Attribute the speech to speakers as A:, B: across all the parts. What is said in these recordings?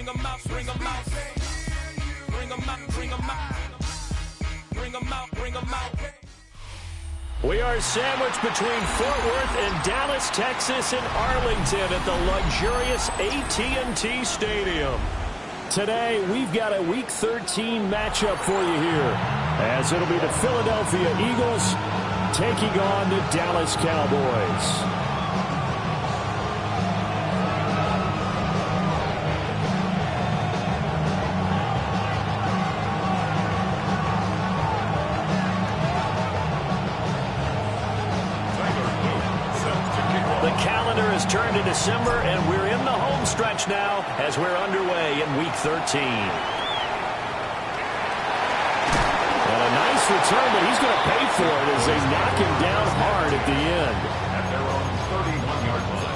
A: them out, bring them out. Bring them out, bring them out. Bring them out, bring them out.
B: We are sandwiched between Fort Worth and Dallas, Texas, and Arlington at the luxurious AT&T Stadium. Today, we've got a Week 13 matchup for you here, as it'll be the Philadelphia Eagles taking on the Dallas Cowboys. Turned to December, and we're in the home stretch now as we're underway in Week 13. And a nice return, but he's going to pay for it as they knock him down hard at the end.
C: At their own 31-yard line.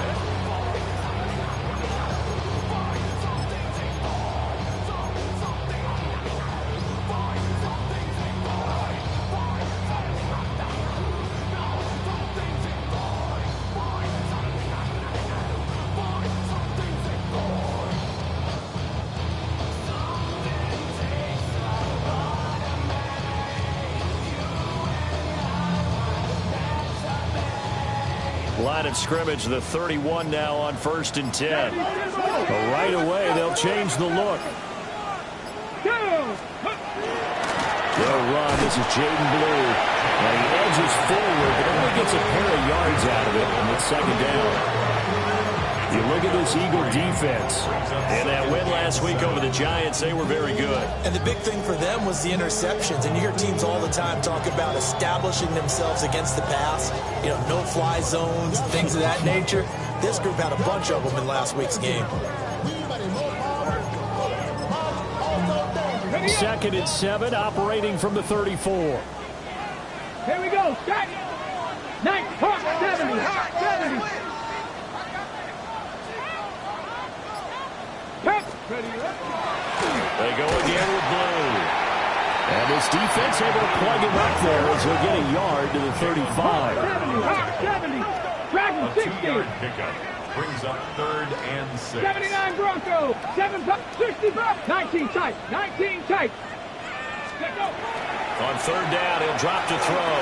B: Line of scrimmage, the 31 now on 1st and 10. But right away, they'll change the look. They'll run. This is Jaden Blue. And he edges forward, but only gets a pair of yards out of it, and it's second down. You look at this Eagle defense. And that win last week over the Giants, they were very good.
D: And the big thing for them was the interceptions. And you hear teams all the time talk about establishing themselves against the pass. You know, no-fly zones, things of that nature. This group had a bunch of them in last week's game.
B: 2nd and 7, operating from the 34.
E: Here we go. Start. 70.
B: They go again with Blue. And this defense able to plug him up there as he'll get a yard to the 35.
E: 70. Dragon 60.
C: A 2-yard pickup brings up 3rd and 6.
E: 79 Bronco. 65. 19 tight. 19 tight. Let's go.
B: On 3rd down, he'll drop to throw.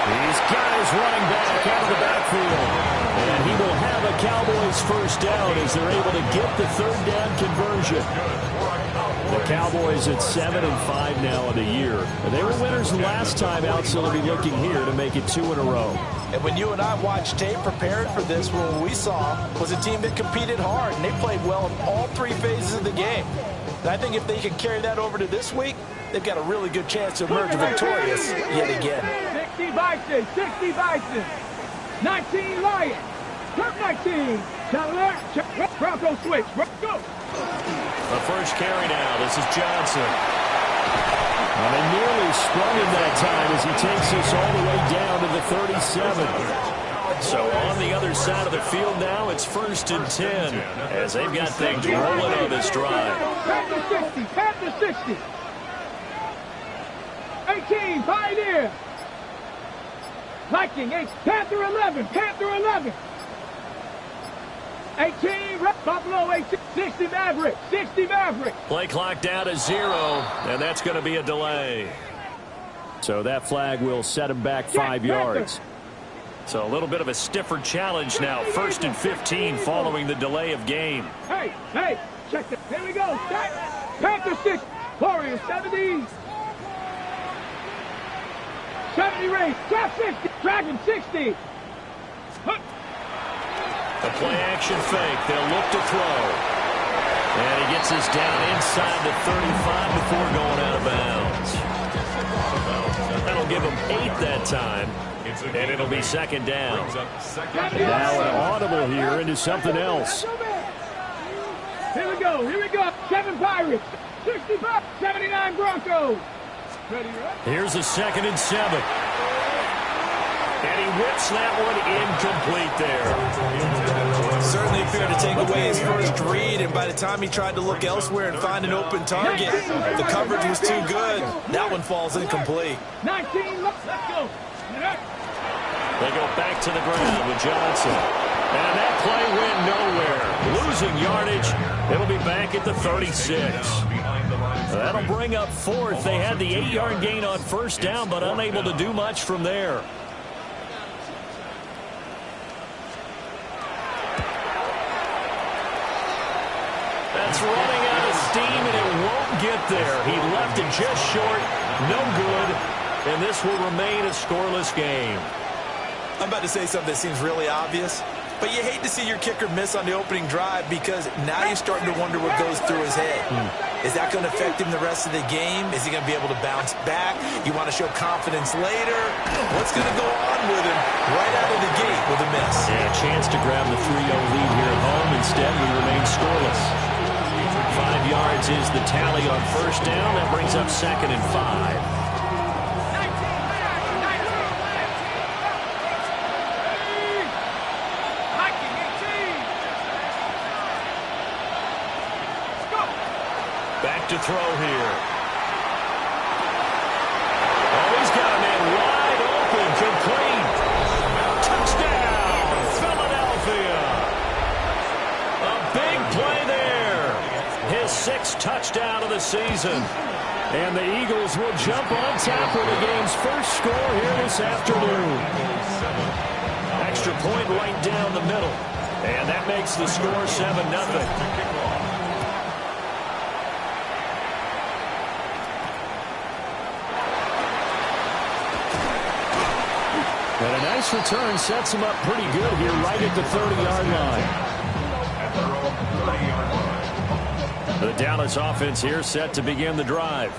B: He's got his running back out of the backfield. And he will have a Cowboys first down as they're able to get the 3rd down conversion. The Cowboys at 7-5 now in the year. And they were winners last time out, so they'll be looking here to make it 2 in a row.
D: And when you and I watched tape preparing for this, what we saw was a team that competed hard, and they played well in all 3 phases of the game. And I think if they can carry that over to this week, they've got a really good chance to emerge victorious yet again.
E: 60 Bison. 60 Bison. 19 Lions. Turn 19. Chandler. Bronco switch. Go.
B: The first carry now. This is Johnson. And they nearly sprung him that time as he takes us all the way down to the 37. So on the other side of the field now, it's 1st and 10 as they've got things rolling on this drive.
E: Panther 60. Panther 60. 18. Pioneer. Viking 8. Panther 11. Panther 11. 18, Buffalo 18, 60 Maverick, 60 Maverick.
B: Play clock down to 0, and that's going to be a delay. So that flag will set him back 5 yards. So a little bit of a stiffer challenge now. 1st and 15 following the delay of game.
E: Hey, check that. Here we go. Panther 6, Warriors 70. 70 race, Trap 60, Dragon 60.
B: The play-action fake. They'll look to throw. And he gets us down inside the 35 before going out of bounds. That'll give him 8 that time. And it'll be 2nd down. Now an audible here into something else.
E: Here we go. 7 Pirates. 65. 79 Broncos.
B: Here's a 2nd and 7. And he whips that one incomplete there.
D: Certainly appeared to take away his first read, and by the time he tried to look elsewhere and find an open target, the coverage was too good. That one falls incomplete.
E: 19, let's go.
B: They go back to the ground with Johnson. And that play went nowhere. Losing yardage. It'll be back at the 36. That'll bring up fourth. They had the 8-yard gain on first down, but unable to do much from there. That's running out of steam, and it won't get there. He left it just short. No good. And this will remain a scoreless game.
D: I'm about to say something that seems really obvious, but you hate to see your kicker miss on the opening drive because now you're starting to wonder what goes through his head. Is that going to affect him the rest of the game? Is he going to be able to bounce back? You want to show confidence later? What's going to go on with him right out of the gate with a miss?
B: Yeah, a chance to grab the 3-0 lead here at home. Instead, we remain scoreless. 5 yards is the tally on first down. That brings up 2nd and 5. Back to throw here. Oh, he's got a man wide open, complete. Touchdown, Philadelphia. A big play there. His 6th touchdown of the season. And the Eagles will jump on top of the game's first score here this afternoon. Extra point right down the middle. And that makes the score 7-0. And a nice return sets him up pretty good here right at the 30-yard line. The Dallas offense here set to begin the drive.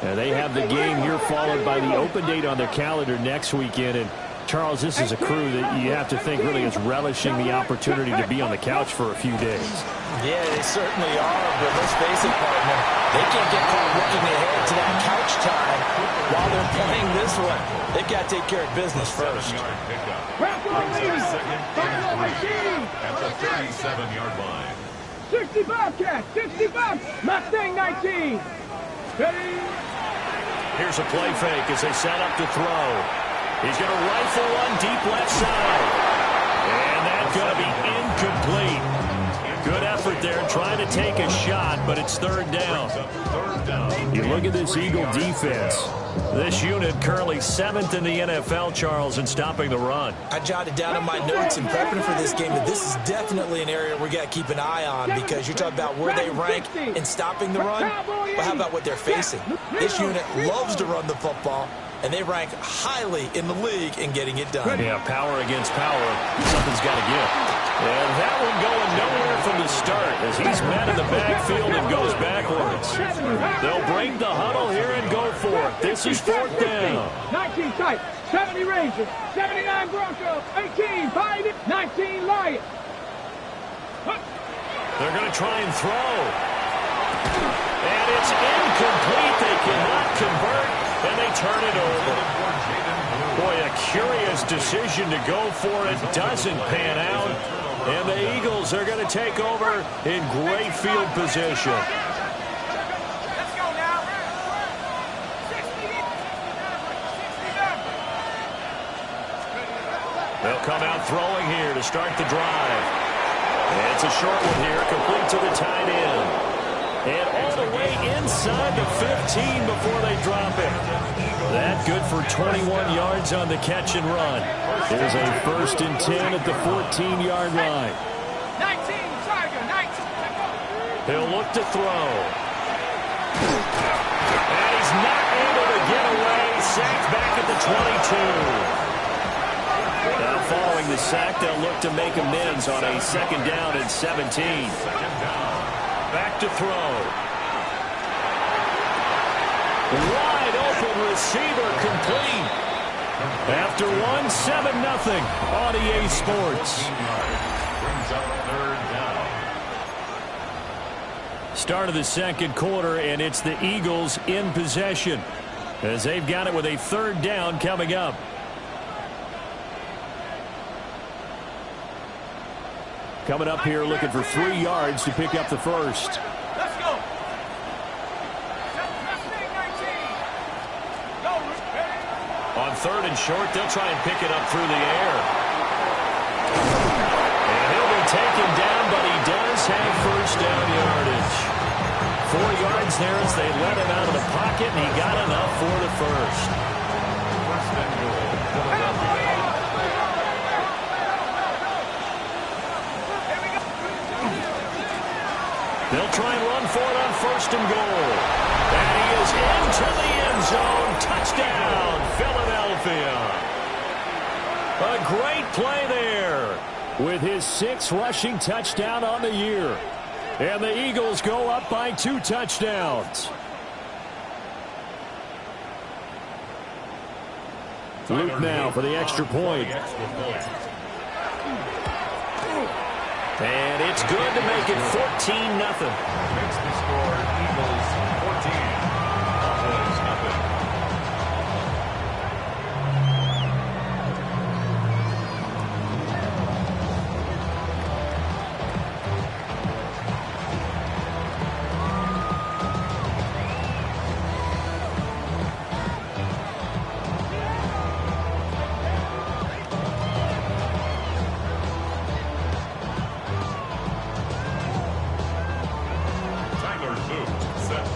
B: And they have the game here followed by the open date on their calendar next weekend. And Charles, this is a crew that you have to think really is relishing the opportunity to be on the couch for a few days.
D: Yeah, they certainly are, but let's face it, partner. They can't get caught looking ahead to that couch time while they're playing this one. They've got to take care of business first.
C: At the 37-yard line.
E: 65 catch, 65, Mustang 19. Ready?
B: Here's a play fake as they set up to throw. He's going to rifle one deep left side. And that's going to be incomplete. Good effort there trying to take a shot, but it's 3rd down. You look at this Eagle defense. This unit currently 7th in the NFL, Charles, in stopping the run.
D: I jotted down in my notes in prepping for this game that this is definitely an area we got to keep an eye on because you're talking about where they rank in stopping the run. But how about what they're facing? This unit loves to run the football, and they rank highly in the league in getting it done.
B: Yeah, power against power. Something's got to give. And that one going nowhere from the start as he's met in the backfield and goes backwards. They'll break the huddle here and go for it. This is 4th down.
E: 19 tight, 70 Rangers, 79 Broncos, 18 Pirates, 19 Lions.
B: They're going to try and throw. And it's incomplete. They cannot convert, and they turn it over. Boy, a curious decision to go for it. Doesn't pan out. And the Eagles are going to take over in great field position.
A: Let's go now.
B: They'll come out throwing here to start the drive. And it's a short one here, complete to the tight end. And all the way inside the 15 before they drop it. That good for 21 yards on the catch and run. There's a 1st and 10 at the 14-yard line.
A: 19, Tiger, 19.
B: He'll look to throw. And he's not able to get away. Sacked back at the 22. Now following the sack, they'll look to make amends on a 2nd down and 17. Back to throw. Wide open receiver complete. After one, 7-0 on EA Sports.
C: Brings up 3rd down.
B: Start of the 2nd quarter, and it's the Eagles in possession as they've got it with a 3rd down coming up. Coming up here looking for 3 yards to pick up the first.
A: Let's go. Mustang 19. Go, ready?
B: On 3rd and short, they'll try and pick it up through the air. taken down, but he does have first down yardage. 4 yards there as they let him out of the pocket, and he got enough for the first.
C: First and goal, Philadelphia.
B: They'll try and run for it on first and goal. And he is into the end zone. Touchdown, Philadelphia. A great play there with his 6th rushing touchdown on the year. And the Eagles go up by 2 touchdowns. Luke now for the extra point. And it's good to make it 14-0.
C: Makes the score Eagles 14, Cowboys nothing.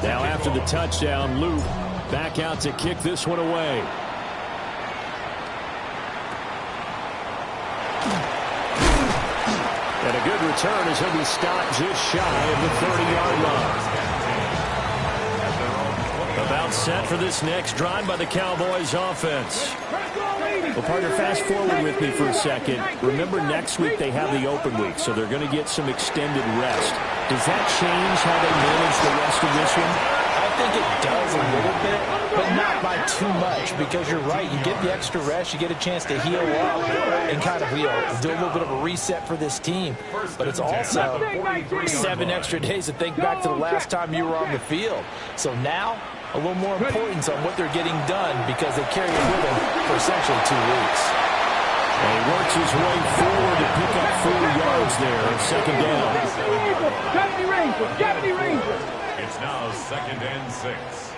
B: Now after the touchdown, Luke back out to kick this one away. And a good return as he'll be stopped just shy of the 30-yard line. About set for this next drive by the Cowboys offense. Well, partner, fast forward with me for a second. Remember, next week they have the open week, so they're going to get some extended rest. Does that change how they manage the rest of this one?
D: I think it does a little bit, but not by too much, because you're right. You get the extra rest, you get a chance to heal up and kind of do a little bit of a reset for this team. But it's also 7 extra days to think back to the last time you were on the field. So now, a little more importance on what they're getting done because they carry it with them for essentially 2 weeks.
B: And he works his way forward to pick up 4 yards there on second down.
C: It's now 2nd and 6.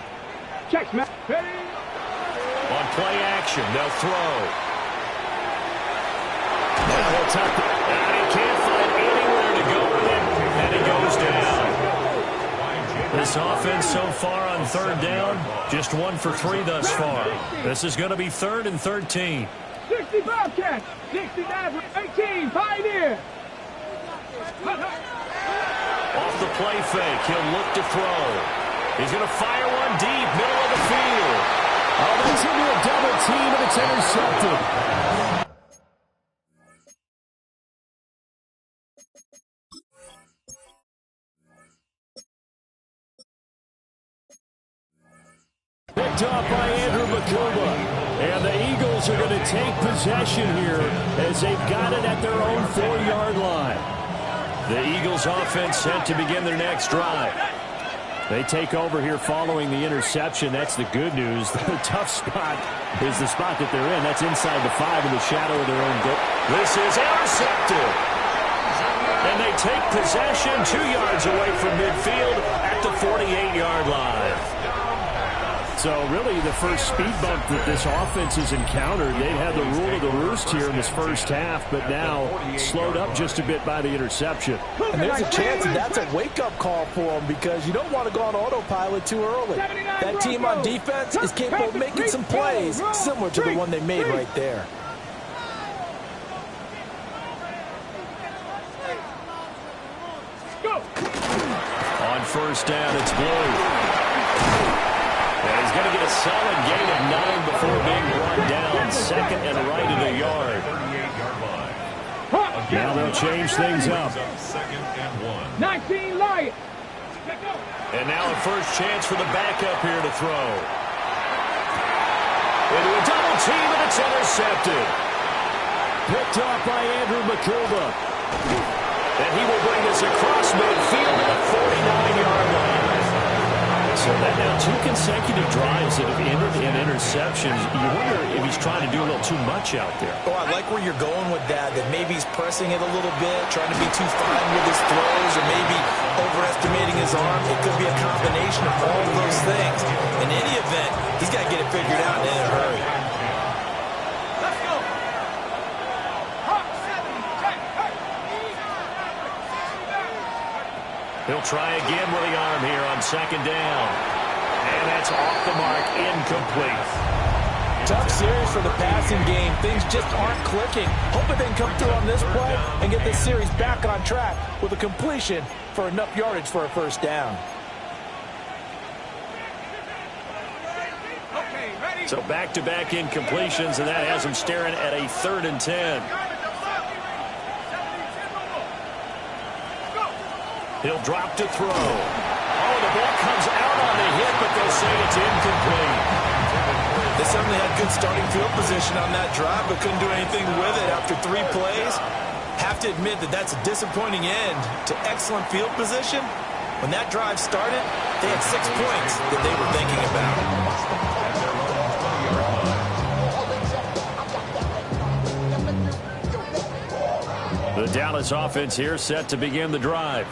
E: Check, Matt.
B: On play action, they'll throw. Now he'll tuck it. And he can't find anywhere to go with it. And he goes down. This offense so far on 3rd down, just 1 for 3 thus far. This is going to be 3rd and 13.
E: 60 Bobcats, 69 for 18, Pioneer.
B: Off the play fake, he'll look to throw. He's going to fire one deep, middle of the field. Oh, that's into a double team, and it's intercepted. Picked off by Andrew Makuba. And the Eagles are going to take possession here as they've got it at their own 4-yard line. The Eagles offense set to begin their next drive. They take over here following the interception. That's the good news. The tough spot is the spot that they're in. That's inside the 5 in the shadow of their own goal. This is intercepted. And they take possession 2 yards away from midfield at the 48-yard line. So really the first speed bump that this offense has encountered, they've had the rule of the roost here in this first half, but now slowed up just a bit by the interception.
D: And there's a chance that that's a wake-up call for them because you don't want to go on autopilot too early. That team on defense is capable of making some plays similar to the one they made right there.
B: On first down, it's Blue. And he's going to get a solid gain of 9 before being brought down. 2nd and right at a yard.
C: 38-yard line.
B: Now they'll change things up.
C: 2nd and 1.
E: 19 Lions.
B: And now a first chance for the backup here to throw. Into a double team, and it's intercepted. Picked off by Andrew Makuba. And he will bring this across midfield at the 49-yard line. So that now 2 consecutive drives that have ended in interceptions. You wonder if he's trying to do a little too much out there.
D: Oh, I like where you're going with that maybe he's pressing it a little bit, trying to be too fine with his throws, or maybe overestimating his arm. It could be a combination of all of those things. In any event, he's got to get it figured out in a hurry.
E: Let's go.
B: He'll try again with the arm here on second down. And that's off the mark, incomplete.
D: Tough series for the passing game. Things just aren't clicking. Hoping they can come through on this play and get this series back on track with a completion for enough yardage for a first down.
B: So back-to-back incompletions, and that has him staring at a 3rd and 10. He'll drop to throw. Oh, the ball comes out on the hit, but they'll say it's incomplete.
D: They certainly had good starting field position on that drive, but couldn't do anything with it after 3 plays. Have to admit that that's a disappointing end to excellent field position. When that drive started, they had 6 points that they were thinking about.
B: The Dallas offense here set to begin the drive.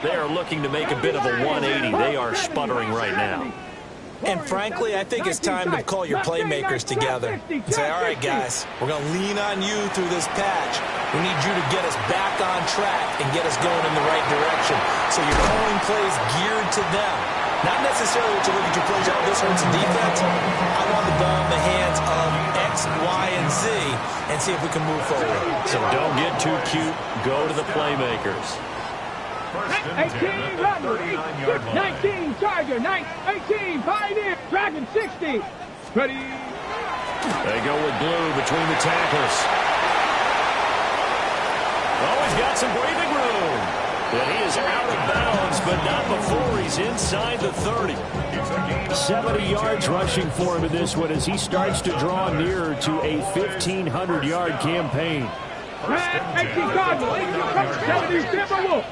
B: They are looking to make a bit of a 180. They are sputtering right now.
D: And frankly, I think it's time to call your playmakers together and say, all right, guys, we're going to lean on you through this patch. We need you to get us back on track and get us going in the right direction. So you're calling plays geared to them. Not necessarily what you look at your plays, oh, this hurts the defense. I want the ball in the hands of X, Y, and Z and see if we can move forward.
B: So don't get too cute. Go to the playmakers.
E: 18, run, 19, Charger, 18, 5 in, Dragon, 60. Ready.
B: They go with blue between the tackles. Oh, he's got some breathing room. But he is out of bounds, but not before he's inside the 30.
F: 70 yards rushing for him in this one as he starts to draw nearer to a 1,500-yard campaign.
E: 18 Cardinal, 70 Timberwolf.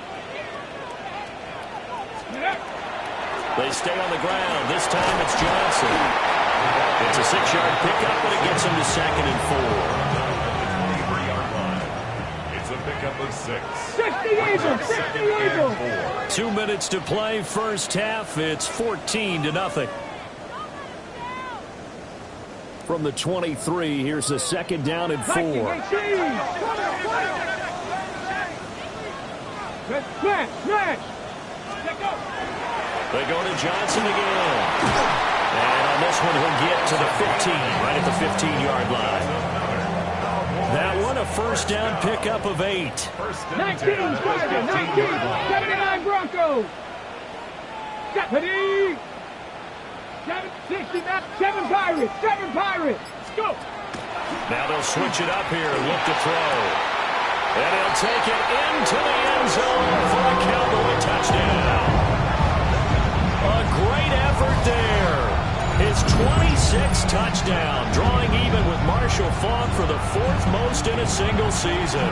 B: They stay on the ground. This time it's Johnson. It's a 6-yard pickup, but it gets him to 2nd and 4.
C: It's a pickup of 6.
E: 60 Eagles, 60 Eagles.
B: 2 minutes to play, first half. It's 14-0.
F: From the 23, here's a 2nd down and 4.
E: Smash.
B: They go to Johnson again. And on this one, he'll get to the 15, right at the 15-yard line. That one, a first down pickup of 8.
E: 19, Charger, 19, 79 Broncos. 70. 7 Pirates, 7 Pirates. Let's go.
B: Now they'll switch it up here and look to throw. And he'll take it into the end zone for a Cowboy touchdown. A great effort there. His 26th touchdown, drawing even with Marshall Faulk for the 4th most in a single season.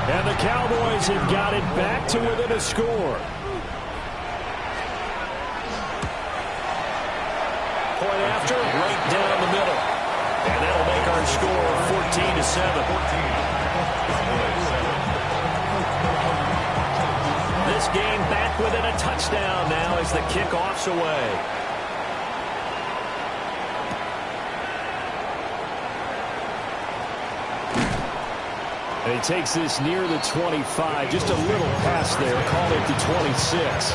B: And the Cowboys have got it back to within a score. Point after, right down the middle. And that'll make our score 14-7. This game back within a touchdown now as the kickoff's away.
F: And he takes this near the 25. Just a little pass there. Called it the 26.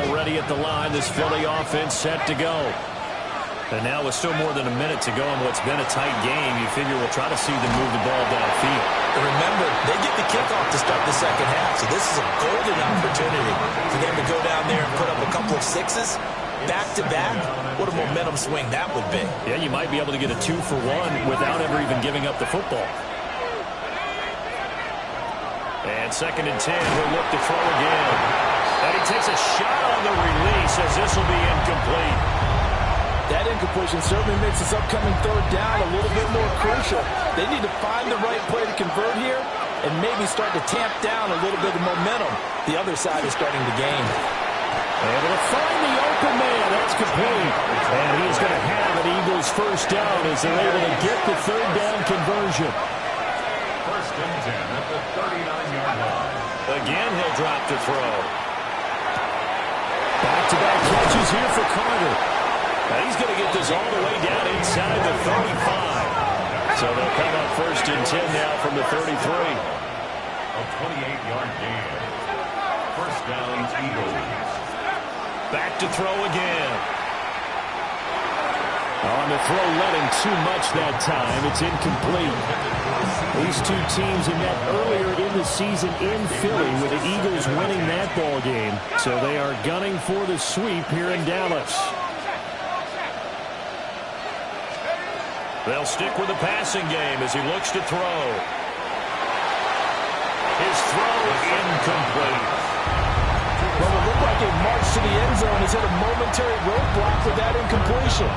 B: Already at the line, this Philly offense set to go. And now with still more than a minute to go in what's been a tight game, you figure we'll try to see them move the ball downfield.
D: And remember, they get the kickoff to start the second half, so this is a golden opportunity for them to go down there and put up a couple of 6s. Back-to-back, what a momentum swing that would be.
B: Yeah, you might be able to get a 2-for-1 without ever even giving up the football. And 2nd and 10, he'll look to throw again. And he takes a shot on the release as this will be incomplete.
D: That incompletion certainly makes this upcoming 3rd down a little bit more crucial. They need to find the right play to convert here and maybe start to tamp down a little bit of momentum the other side is starting to gain.
B: Able to find the open man. That's complete. And he's going to have an Eagles first down as they're able to get the 3rd down conversion.
C: 1st and 10 at the 39-yard line.
B: Again, he'll drop to throw. Back-to-back catches here for Carter. Now he's going to get this all the way down inside the 35. So they'll come up 1st and 10 now from the 33.
C: A 28-yard gain. First down, Eagles.
B: Back to throw again. On the throw, led him too much that time. It's incomplete. These two teams have met earlier in the season in Philly with the Eagles winning that ball game. So they are gunning for the sweep here in Dallas. They'll stick with the passing game as he looks to throw. His throw incomplete.
D: Well, it looked like a march to the end zone has hit a momentary roadblock with that incompletion.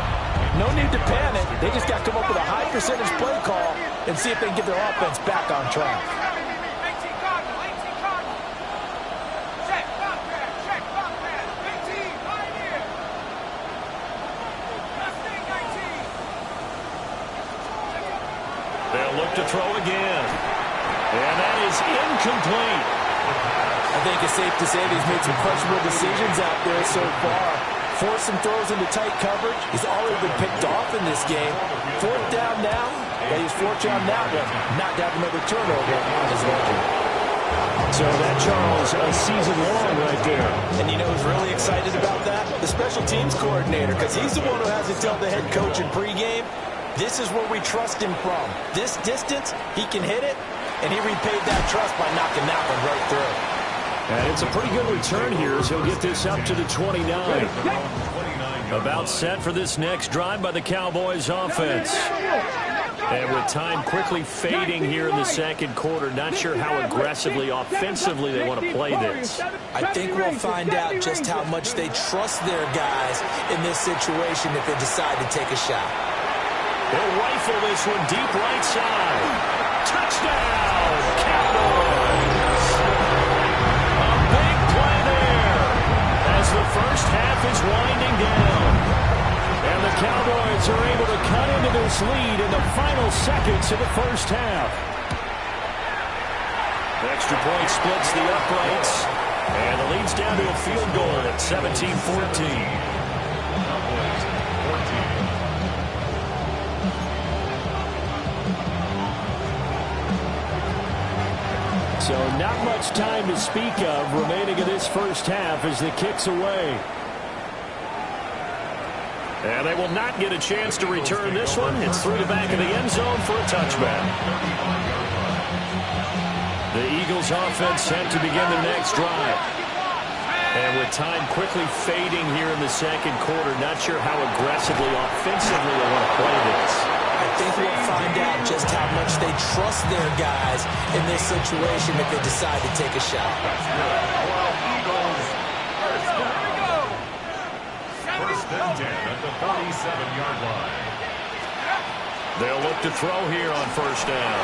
D: No need to panic. They just got to come up with a high percentage play call and see if they can get their offense back on track.
B: They'll look to throw again. And that is incomplete.
D: I think it's safe to say that he's made some questionable decisions out there so far. Forced some throws into tight coverage. He's already been picked off in this game. 4th down now. They use fortune on that one. Not to have another turnover on his legend.
B: So that, Charles, a season long right there.
D: And you know who's really excited about that? The special teams coordinator, because he's the one who has to tell the head coach in pregame, this is where we trust him from. This distance, he can hit it, and he repaid that trust by knocking that one right through.
B: And it's a pretty good return here as he'll get this up to the 29. About set for this next drive by the Cowboys offense. And with time quickly fading here in the second quarter, not sure how aggressively, offensively they want to play this.
D: I think we'll find out just how much they trust their guys in this situation if they decide to take a shot.
B: They'll rifle this one deep right side. Touchdown, Cowboys! As the first half is winding down. And the Cowboys are able to cut into this lead in the final seconds of the first half. The extra point splits the uprights. And the lead's down to a field goal at 17-14. So not much time to speak of remaining in this first half as the kick's away. And they will not get a chance to return this one. It's through the back of the end zone for a touchback. The Eagles offense set to begin the next drive. And with time quickly fading here in the second quarter, not sure how aggressively, offensively they want to play this.
D: I think we'll find out just how much they trust their guys in this situation if they decide to take a shot.
C: First and 10 at the 47-yard line.
B: They'll look to throw here on first down.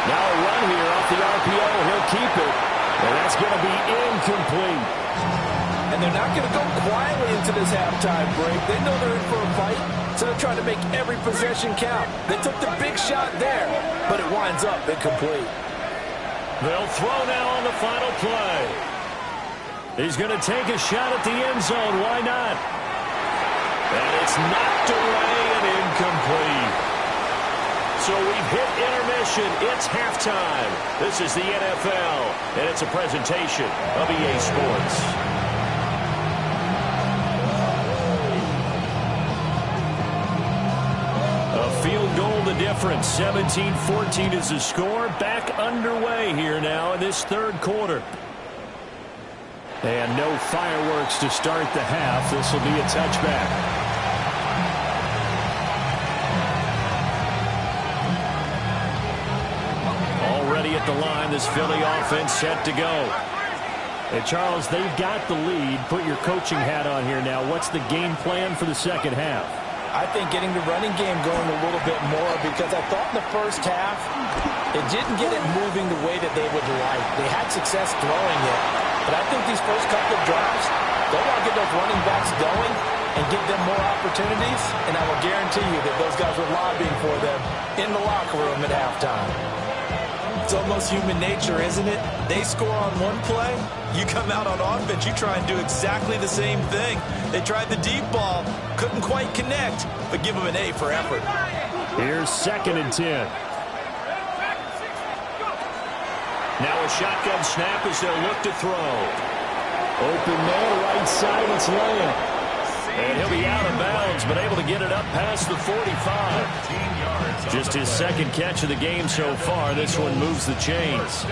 B: Now a run here off the RPO. He'll keep it. And that's going to be incomplete.
D: And they're not going to go quietly into this halftime break. They know they're in for a fight, so they're trying to make every possession count. They took the big shot there, but it winds up incomplete.
B: They'll throw now on the final play. He's going to take a shot at the end zone. Why not? And it's knocked away and incomplete. So we've hit intermission. It's halftime. This is the NFL, and it's a presentation of EA Sports. Field goal the difference. 17-14 is the score. Back underway here now in this third quarter. And no fireworks to start the half. This will be a touchback. Already at the line, this Philly offense set to go. Hey, Charles, they've got the lead. Put your coaching hat on here now. What's the game plan for the second half?
D: I think getting the running game going a little bit more, because I thought in the first half it didn't get it moving the way that they would like. They had success throwing it, but I think these first couple of drives, they want to get those running backs going and give them more opportunities, and I will guarantee you that those guys were lobbying for them in the locker room at halftime. It's almost human nature, isn't it? They score on one play, you come out on offense, you try and do exactly the same thing. They tried the deep ball, couldn't quite connect, but give them an A for effort.
F: Here's 2nd and 10.
B: Now a shotgun snap as they'll look to throw.
F: Open man, right side, it's Lamb.
B: And he'll be out of bounds, but able to get it up past the 45. Just his 2nd catch of the game so far. This one moves the chains.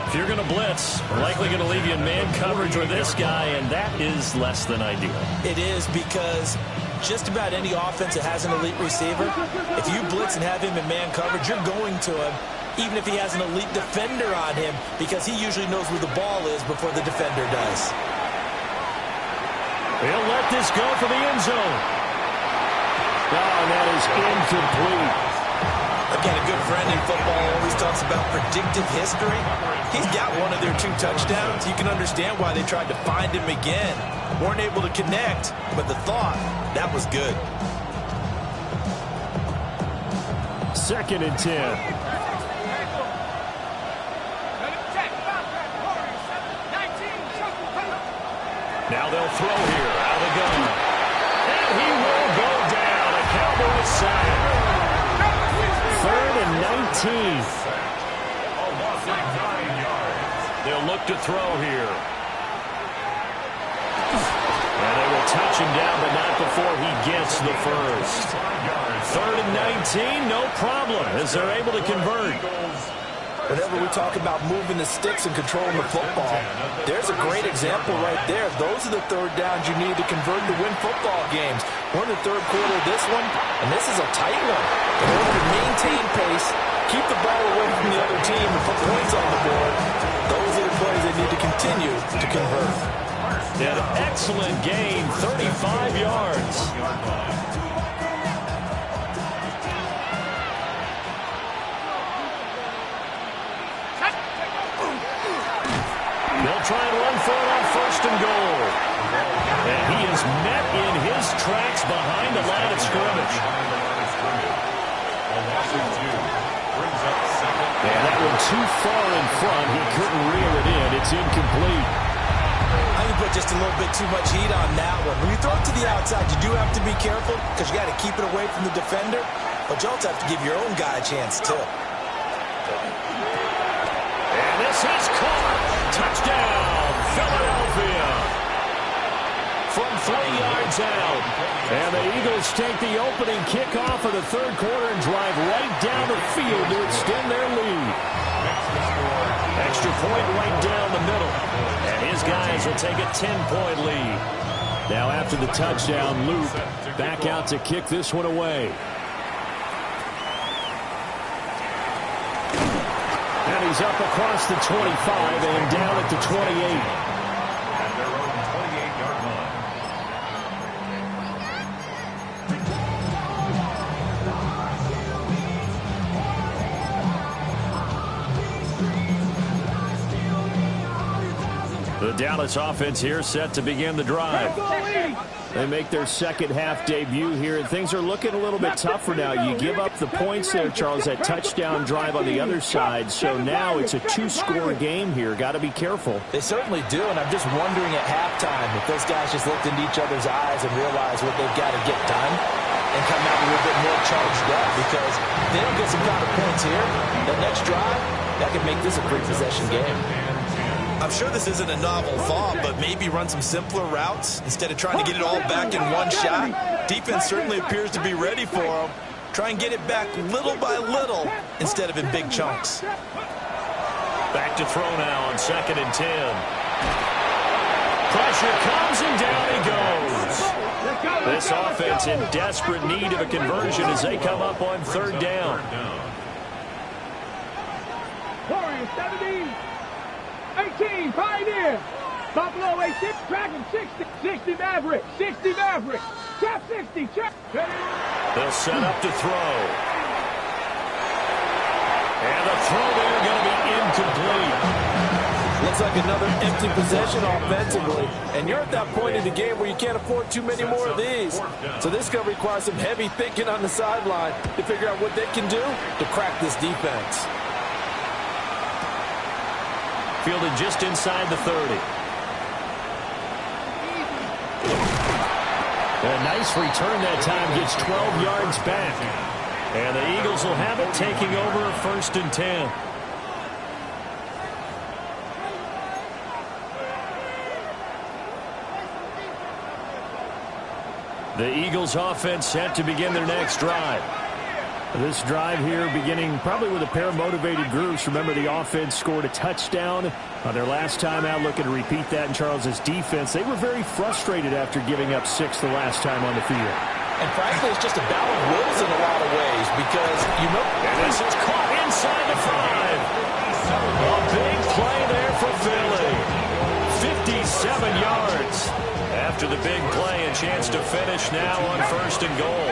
B: If you're going to blitz, likely going to leave you in man coverage with this guy, and that is less than ideal.
D: It is, because just about any offense that has an elite receiver, if you blitz and have him in man coverage, you're going to him, even if he has an elite defender on him, because he usually knows where the ball is before the defender does.
B: He'll let this go for the end zone.
F: Oh, and that is incomplete.
D: Again, a good friend in football always talks about predictive history. He's got one of their 2 touchdowns. You can understand why they tried to find him again. Weren't able to connect, but the thought, that was good.
F: 2nd and 10.
B: Now they'll throw here out of the gun. And he will go down. A Cowboys sack.
F: 3rd and 19.
B: They'll look to throw here. And they will touch him down, but not before he gets the first. 3rd and 19, no problem, as they're able to convert.
D: Whenever we talk about moving the sticks and controlling the football, there's a great example right there. Those are the 3rd downs you need to convert to win football games. We're in the 3rd quarter of this one, and this is a tight one. In order to maintain pace, keep the ball away from the other team, and put points on the board, those are the plays they need to continue to convert.
B: An excellent gain, 35 yards. They'll try and run for it on 1st and goal. And he is met in his tracks behind the line of scrimmage.
F: And that one too far in front. He couldn't reel it in. It's incomplete.
D: I think put just a little bit too much heat on that one. When you throw it to the outside, you do have to be careful because you got to keep it away from the defender. But you also have to give your own guy a chance, too.
B: And this is caught. Touchdown, Philadelphia. From 3 yards out.
F: And the Eagles take the opening kickoff of the 3rd quarter and drive right down the field to extend their lead.
B: Extra point right down the middle. And his guys will take a 10-point lead.
F: Now after the touchdown, Luke back out to kick this one away. And he's up across the 25 and down at the 28.
C: At their own 28-yard line.
F: The Dallas offense here set to begin the drive. They make their 2nd half debut here, and things are looking a little bit tougher now. You give up the points there, Charles, that touchdown drive on the other side. So now it's a 2-score game here. Got to be careful.
D: They certainly do, and I'm just wondering at halftime if those guys just looked into each other's eyes and realized what they've got to get done and come out a little bit more charged up, because if they don't get some kind of points here, that next drive, that could make this a 3-possession game. I'm sure this isn't a novel thought, but maybe run some simpler routes instead of trying to get it all back in one shot. Defense certainly appears to be ready for them. Try and get it back little by little instead of in big chunks.
B: Back to throw now on 2nd and 10. Pressure comes and down he goes. This offense in desperate need of a conversion as they come up on 3rd down.
E: 17, 18, Pioneer. Buffalo 86, Dragon 60 Maverick, 60 Maverick. Trap 60, trap.
B: They'll set up to throw. And the throw there going to be incomplete.
D: Looks like another empty possession offensively. And you're at that point in the game where you can't afford too many more of these. So this is going to require some heavy thinking on the sideline to figure out what they can do to crack this defense.
B: Fielded just inside the 30.
F: A nice return that time, gets 12 yards back. And the Eagles will have it, taking over 1st and 10. The Eagles offense set to begin their next drive. This drive here beginning probably with a pair of motivated groups. Remember, the offense scored a touchdown on their last time out. Looking to repeat that in Charles's defense. They were very frustrated after giving up 6 the last time on the field.
D: And frankly, it's just a battle of wills in a lot of ways because, you know.
F: And this is caught inside the 5. A big play there for Philly. 57 yards. After the big play, a chance to finish now on 1st and goal.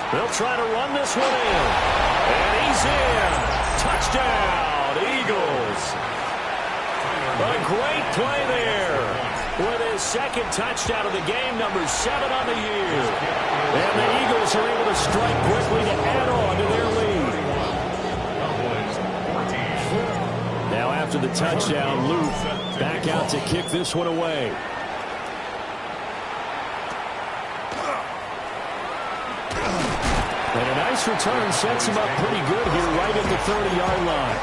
F: They'll try to run this one in. And he's in. Touchdown, Eagles. A great play there. With his 2nd touchdown of the game, number 7 on the year. And the Eagles are able to strike quickly to add on to their lead. Now after the touchdown, Luke back out to kick this one away. And a nice return sets him up pretty good here right at the 30-yard line.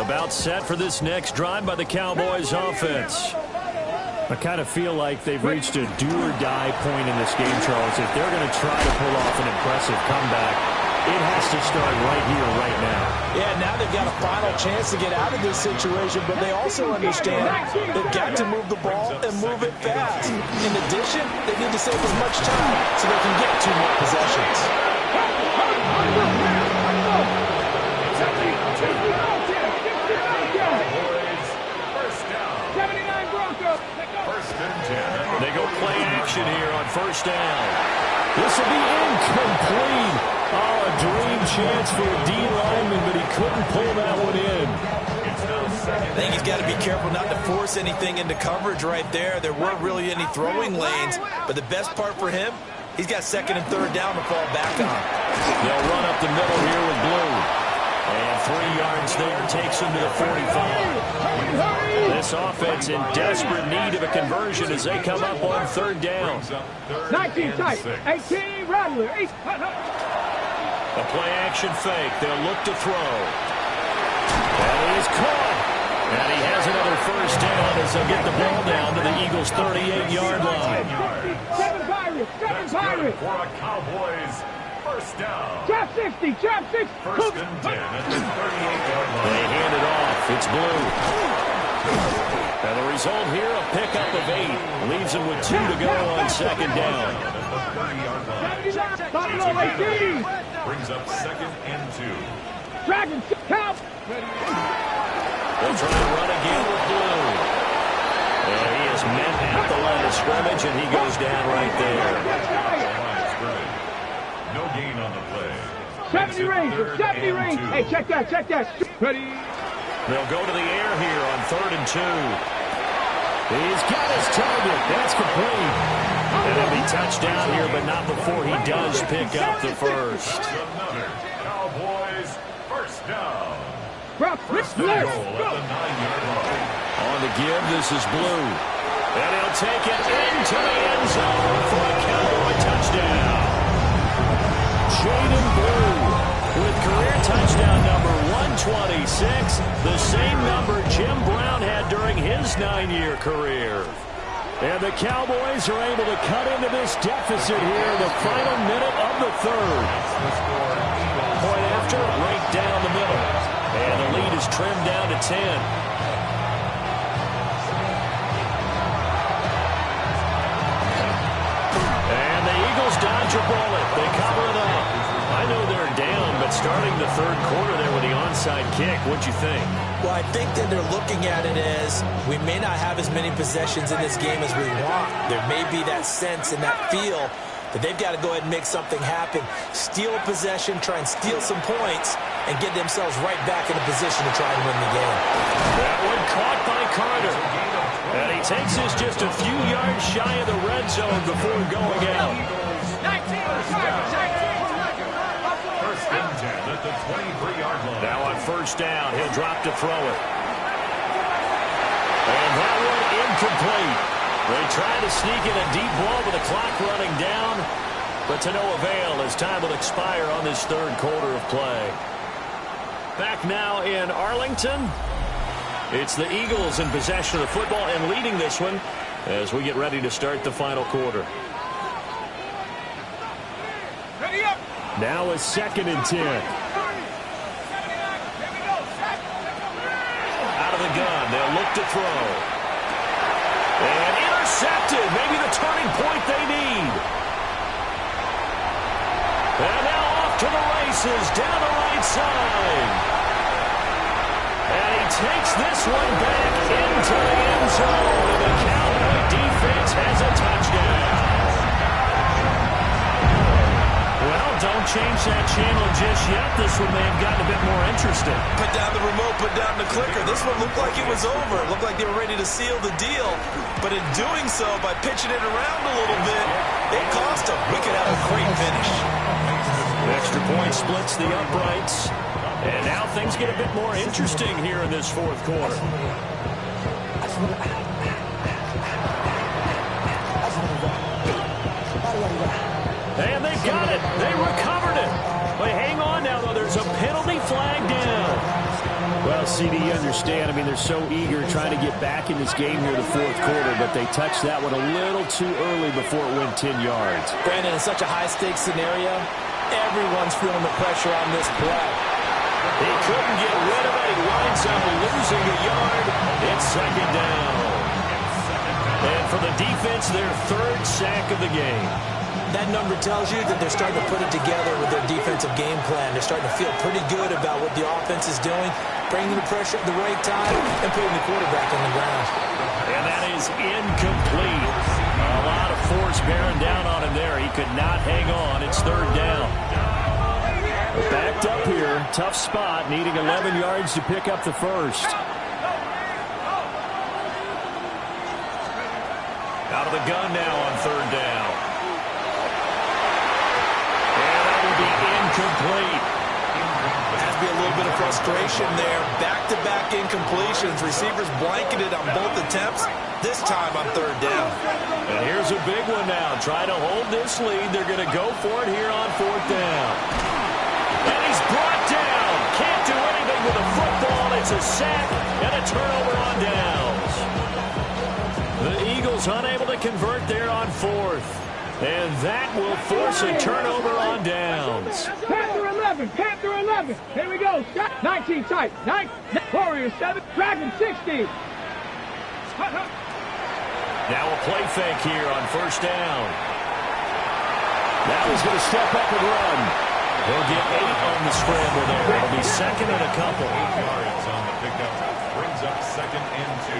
F: About set for this next drive by the Cowboys offense. I kind of feel like they've reached a do-or-die point in this game, Charles. If they're going to try to pull off an impressive comeback, it has to start right here, right now.
D: Yeah, now they've got a final chance to get out of this situation, but they also understand they've got to move the ball and move it fast. In addition, they need to save as much time so they can get 2 more possessions.
F: They go play action here on 1st down. This will be incomplete. Oh, a dream chance for a D lineman, but he couldn't pull that one in.
D: I think he's got to be careful not to force anything into coverage right there. There weren't really any throwing lanes, but the best part for him, he's got 2nd and 3rd down to fall back on.
F: They'll run up the middle here with Blue. And 3 yards there takes him to the 45. This offense in desperate need of a conversion as they come up on 3rd down.
E: 19 tight, 18 Rattler.
F: A play-action fake. They'll look to throw. And he's caught. And he has another 1st down as they'll get the ball down to the Eagles' 38-yard line.
E: 7 Pirates, 7 Pirates.
C: For a Cowboys 1st down.
E: Trap 60, trap 60.
C: 1st and 10 at the 38-yard line.
F: They hand it off. It's Blue. And the result here, a pickup of 8. Leaves him with 2 to go on 2nd down.
C: Brings up 2nd and 2.
E: Dragon, count.
F: They'll try to run again with Blue. And he is met at the line of scrimmage, and he goes down right there.
C: No gain on the play.
E: 70 range, 70 range. Hey, check that, check that. Ready.
F: They'll go to the air here on 3rd and 2. He's got his target. That's complete. And it'll be touchdown here, but not before he does pick up the 1st.
C: Another Cowboys 1st down.
E: First
C: goal at the 9-yard line.
F: On the give, this is Blue. And he'll take it into the end zone for a Cowboy touchdown. Jaden Blue with career touchdown number 126, the same number Jim Brown had during his 9-year career. And the Cowboys are able to cut into this deficit here in the final minute of the 3rd. Point after, right down the middle. And the lead is trimmed down to 10. And the Eagles dodge a bullet. They cover it up. I know they're down, but starting the 3rd quarter there with the onside kick, what'd you think?
D: Well, I think that they're looking at it as we may not have as many possessions in this game as we want. There may be that sense and that feel that they've got to go ahead and make something happen. Steal a possession, try and steal some points, and get themselves right back in a position to try and win the game.
F: That one caught by Carter. And he takes this just a few yards shy of the red zone before going out.
C: 1st and 10 at the 23-yard line.
F: Now on 1st down, he'll drop to throw it. that one incomplete. They try to sneak in a deep ball with the clock running down, but to no avail as time will expire on this third quarter of play. Back now in Arlington. It's the Eagles in possession of the football and leading this one as we get ready to start the final quarter.
E: Ready up.
F: Now a 2nd and 10. Out of the gun, they'll look to throw. And intercepted, maybe the turning point they need. And now off to the races, down the right side. And he takes this one back into the end zone. And the Cowboy defense has a touchdown. Well, don't change that channel just yet. This one may have gotten a bit more interesting.
D: Put down the remote, put down the clicker. This one looked like it was over. It looked like they were ready to seal the deal. But in doing so, by pitching it around a little bit, it cost them. We could have a great finish.
F: The extra point splits the uprights. And now things get a bit more interesting here in this fourth quarter. And they've got it. They recovered it. But hang on now, though. There's a penalty flag down. Well, CD, you understand. I mean, they're so eager trying to get back in this game here in the fourth quarter, but they touched that one a little too early before it went 10 yards.
D: Brandon, in such a high-stakes scenario, everyone's feeling the pressure on this play.
F: He couldn't get rid of it. He winds up losing a yard. It's 2nd down. And for the defense, their 3rd sack of the game.
D: That number tells you that they're starting to put it together with their defensive game plan. They're starting to feel pretty good about what the offense is doing, bringing the pressure at the right time, and putting the quarterback on the ground.
F: And that is incomplete. A lot of force bearing down on him there. He could not hang on. It's 3rd down. Backed up here. Tough spot. Needing 11 yards to pick up the first. Out of the gun now on 3rd down. And that will be incomplete.
D: Has to be a little bit of frustration there. Back-to-back incompletions. Receivers blanketed on both attempts. This time on 3rd down.
F: And here's a big one now. Try to hold this lead. They're going to go for it here on 4th down. And he's brought down. Can't do anything with a football. It's a sack and a turnover on downs. The Eagles unable to convert there on 4th. And that will force a turnover on downs.
E: Panther 11. Panther 11. Here we go. 19 tight. 9. Warriors 7. Dragon 16.
F: Now a play fake here on 1st down. Now he's going to step up and run. He'll get 8 on the scramble there. It'll be 2nd and a couple.
C: 8 yards on the pickup. Brings up 2nd and 2.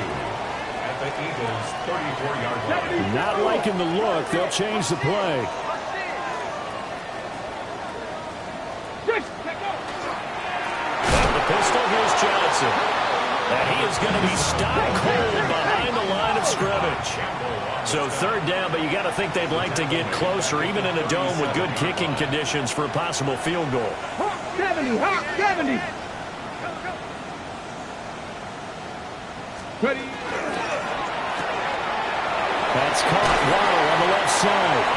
C: At the Eagles' 34-yard line.
F: Not liking the look. They'll change the play. Out of the pistol, here's Johnson. And he is going to be stopped cold behind the line of scrimmage. So 3rd down, but you got to think they'd like to get closer, even in a dome with good kicking conditions for a possible field goal.
E: Hawk 70. Hawk 70. Ready.
F: That's caught. Waddle on the left side.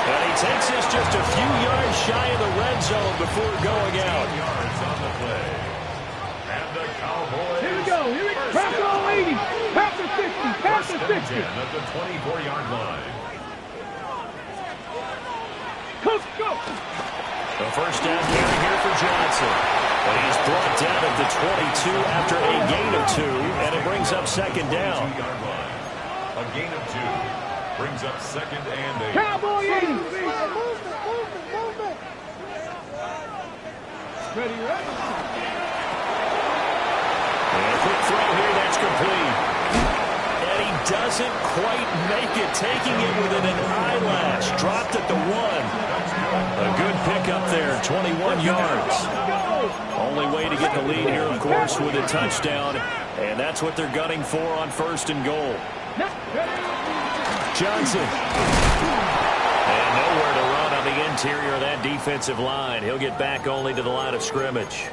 F: And he takes this just a few yards shy of the red zone before going out.
C: 10 yards on the play. And the Cowboys.
E: Here we go. Here we go. Panther 80. Panther 60. Panther 60.
C: 10 at the 24-yard line.
E: Coach, go.
F: The 1st down carry here for Johnson. And he's brought down at the 22 after a gain of 2. And it brings up 2nd down.
C: 2-yard line. A gain of 2 brings up 2nd and 8.
E: Cowboy 80. Ready, ready.
F: And a quick throw here, that's complete. And he doesn't quite make it, taking it within an eyelash. Dropped at the 1. A good pickup there, 21 yards. Only way to get the lead here, of course, with a touchdown. And that's what they're gunning for on 1st and goal. Johnson. And nowhere to run on the interior of that defensive line. He'll get back only to the line of scrimmage.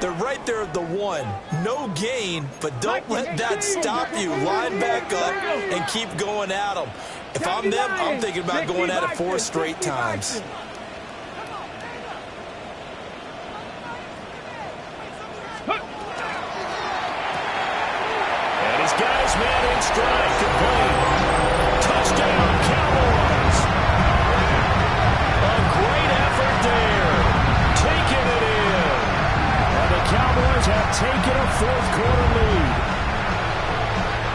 D: They're right there at the 1. No gain, but don't let that stop you. Line back up and keep going at them. If I'm them, I'm thinking about going at it 4 straight times.
B: And he's got his man in stride. Complete. Touchdown, Cowboys. A great effort there. Taking it in. And the Cowboys have taken a fourth-quarter lead.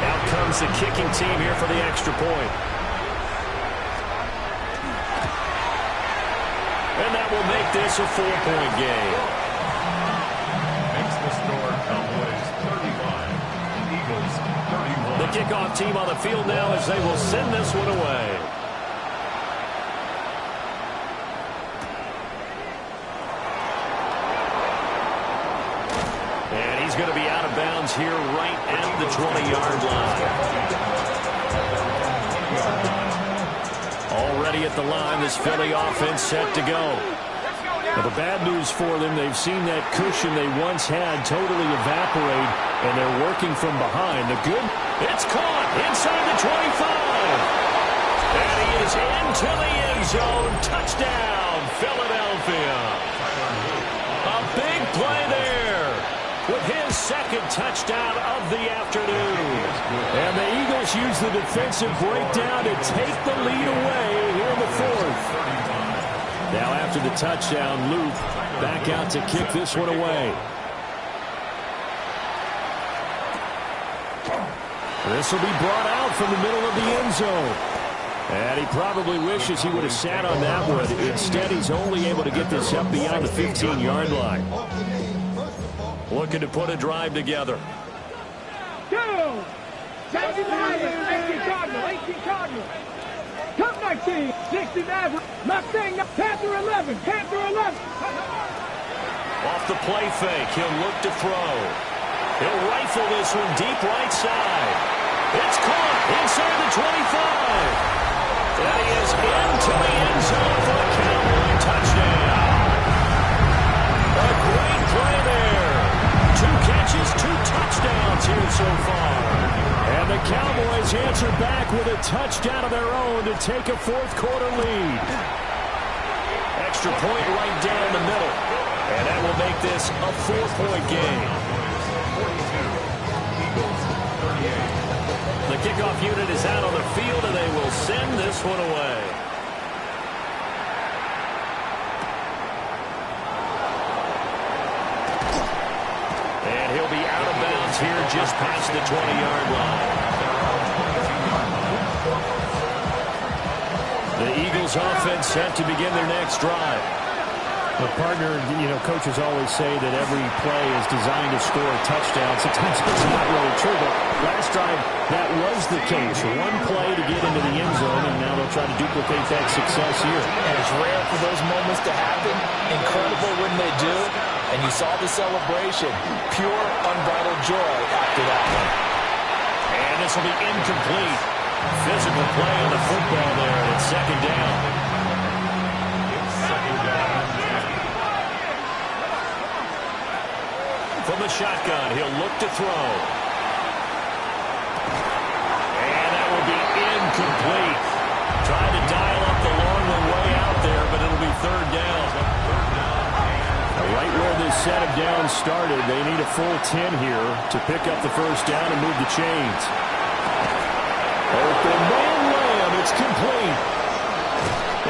B: Out comes the kicking team here for the extra point. And that will make this a 4-point game.
C: Makes the score Cowboys 35, Eagles 31.
B: The kickoff team on the field now as they will send this one away. And he's going to be out of bounds here right at the 20-yard line. Already at the line, this Philly offense set to go. Now, the bad news for them, they've seen that cushion they once had totally evaporate, and they're working from behind. The good, it's caught inside the 25. And he is into the end zone. Touchdown, Philadelphia. A big play there with his second touchdown of the afternoon. And the Eagles use the defensive breakdown to take the lead away here in the fourth. Now after the touchdown, Luke back out to kick this one away. This will be brought out from the middle of the end zone. And he probably wishes he would have sat on that one. Instead, he's only able to get this up beyond the 15-yard line. Looking to put a drive together.
E: 2. 70 Lions, 18 Cardinal, 18 Cardinal. Cup 19, 60 Maverick, Mustang, Panther 11, Panther 11.
B: Off the play fake, he'll look to throw. He'll rifle this one deep right side. It's caught inside the 25. And he is into the end zone for a Cowboy touchdown. A great play there. 2 catches, 2 touchdowns here so far. And the Cowboys answer back with a touchdown of their own to take a fourth-quarter lead. Extra point right down the middle. And that will make this a 4-point game.
C: 42, Eagles 38.
B: The kickoff unit is out on the field, and they will send this one away. And he'll be out of bounds here just past the 20-yard line. The Eagles offense set to begin their next drive.
F: The partner, coaches always say that every play is designed to score a touchdown. Sometimes it's not really true, but last drive, that was the case. One play to get into the end zone, and now they'll try to duplicate that success here.
D: And it's rare for those moments to happen. Incredible when they do. And you saw the celebration. Pure, unbridled joy after that one.
B: And this will be incomplete. Physical play on the football there, and it's second down.
C: It's second down.
B: From the shotgun, he'll look to throw. And that will be incomplete. Trying to dial up the long one way out there, but it'll be third down. Right where this set of downs started, they need a full 10 here to pick up the first down and move the chains. Open man Lamb, it's complete.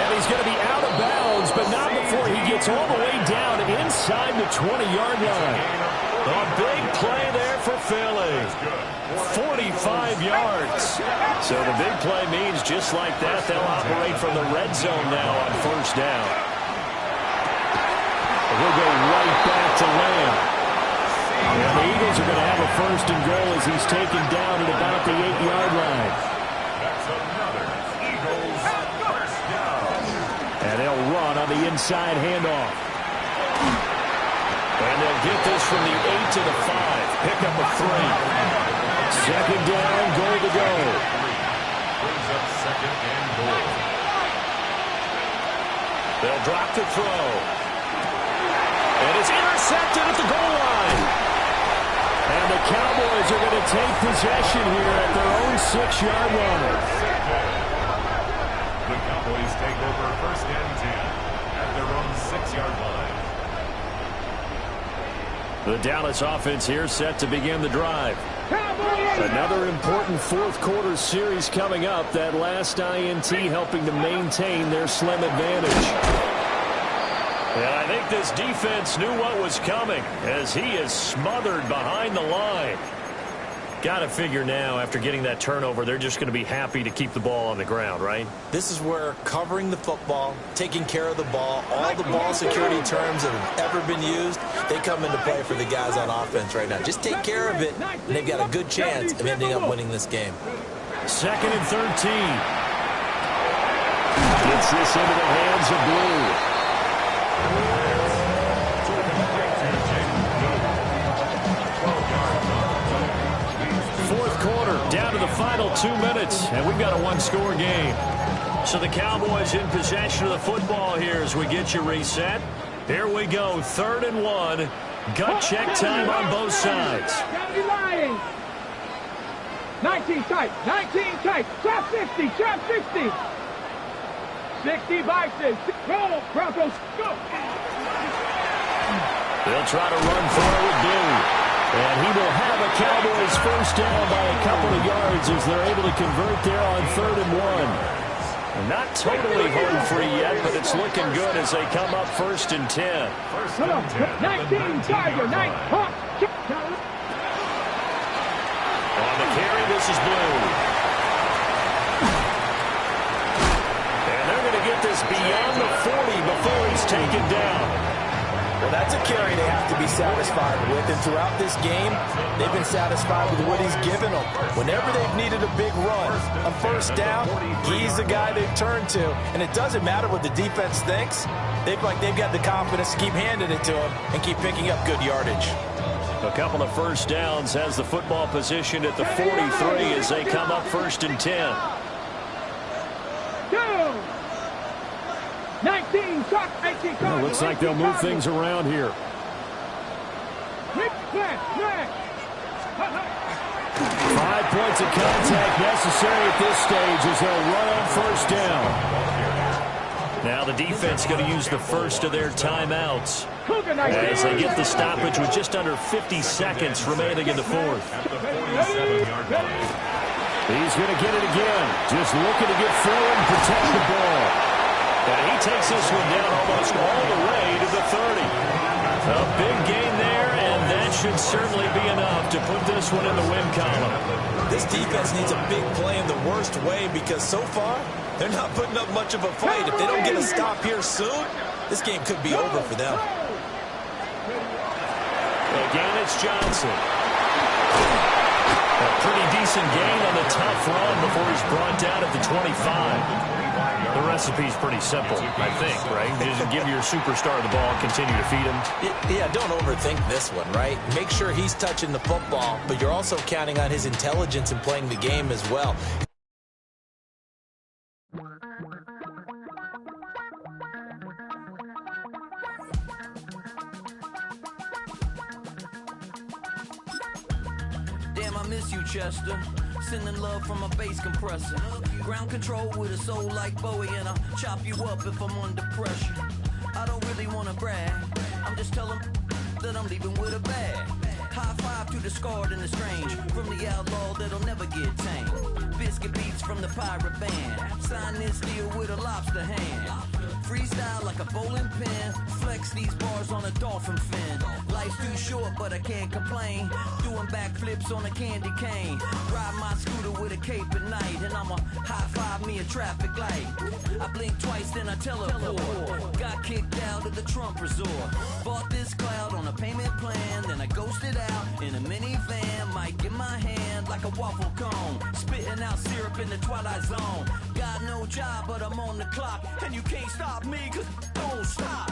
B: And he's going to be out of bounds, but not before he gets all the way down inside the 20-yard line. A big play there for Philly. 45 yards. So the big play means just like that, they'll operate from the red zone now on first down. We'll go right back to Lamb. And the Eagles are going to have a first and goal as he's taken down at about the 8-yard line.
C: That's another Eagles first down.
B: And they'll run on the inside handoff. And they'll get this from the 8 to the 5. Pick up a 3. Second down, goal to go.
C: Brings up second and goal.
B: They'll drop to throw. And
F: is intercepted at the goal line. And the Cowboys are going to take possession here at their own 6-yard line.
C: The Cowboys take over 1st and 10 at their own 6-yard line.
F: The Dallas offense here set to begin the drive. Another important fourth-quarter series coming up. That last INT helping to maintain their slim advantage. And I think this defense knew what was coming as he is smothered behind the line. Got to figure now, after getting that turnover, they're just going to be happy to keep the ball on the ground, right?
D: This is where covering the football, taking care of the ball, all the ball security terms that have ever been used, they come into play for the guys on offense right now. Just take care of it, and they've got a good chance of ending up winning this game.
F: 2nd and 13. Gets this into the hands of Blue. Down to the final 2 minutes, and we've got a one-score game. So the Cowboys in possession of the football here as we get you reset. Here we go, 3rd and 1. Gut check time on both sides.
E: 19 tight, 19 tight. Trap 60, trap 60. 60 vices. Go, Broncos, go.
F: They'll try to run for it with Blue. And he will have a Cowboys first down by a couple of yards as they're able to convert there on 3rd and 1. Not totally home free yet, but it's looking good as they come up 1st and 10.
E: 19 Tiger, 9 hot.
F: On the carry, this is Blue. And they're going to get this beyond the 40 before he's taken down.
D: Well, that's a carry they have to be satisfied with, and throughout this game, they've been satisfied with what he's given them. Whenever they've needed a big run, a first down, he's the guy they've turned to, and it doesn't matter what the defense thinks. They've got the confidence to keep handing it to him and keep picking up good yardage.
F: A couple of first downs has the football positioned at the 43 as they come up 1st and 10.
E: 19, shot, 18,
F: well, looks like they'll move things around here. 5 points of contact necessary at this stage as they'll run on 1st down. Now the defense going to use the first of their timeouts as they get the stoppage with just under 50 seconds remaining in the 4th. He's going to get it again. Just looking to get forward and protect the ball. And he takes this one down almost all the way to the 30. A big gain there, and that should certainly be enough to put this one in the win column.
D: This defense needs a big play in the worst way because so far, they're not putting up much of a fight. If they don't get a stop here soon, this game could be over for them.
F: Again, it's Johnson. A pretty decent gain on the tough run before he's brought down at the 25. The recipe's pretty simple, I think, right? Just give your superstar the ball and continue to feed him.
D: Yeah, don't overthink this one, right? Make sure he's touching the football, but you're also counting on his intelligence in playing the game as well.
G: Damn, I miss you, Chester. Sending love from a bass compressor. Ground control with a soul like Bowie, and I'll chop you up if I'm under pressure. I don't really want to brag. I'm just telling that I'm leaving with a bag. High five to the scarred and the strange. From the outlaw that'll never get tamed. Biscuit beats from the pirate band. Sign this deal with a lobster hand. Freestyle like a bowling pin. Flex these bars on a dolphin fin. Life's too short, but I can't complain. Doing backflips on a candy cane. Ride my scooter with a cape at night. And I'ma high five me a traffic light. I blink twice, then I teleport. Got kicked out of the Trump resort. Bought this cloud on a payment plan. Then I ghosted out in a minivan. Mic in my hand like a waffle cone. Spitting out syrup in the twilight zone. Got no job, but I'm on the clock. And you can't stop me, cause don't stop.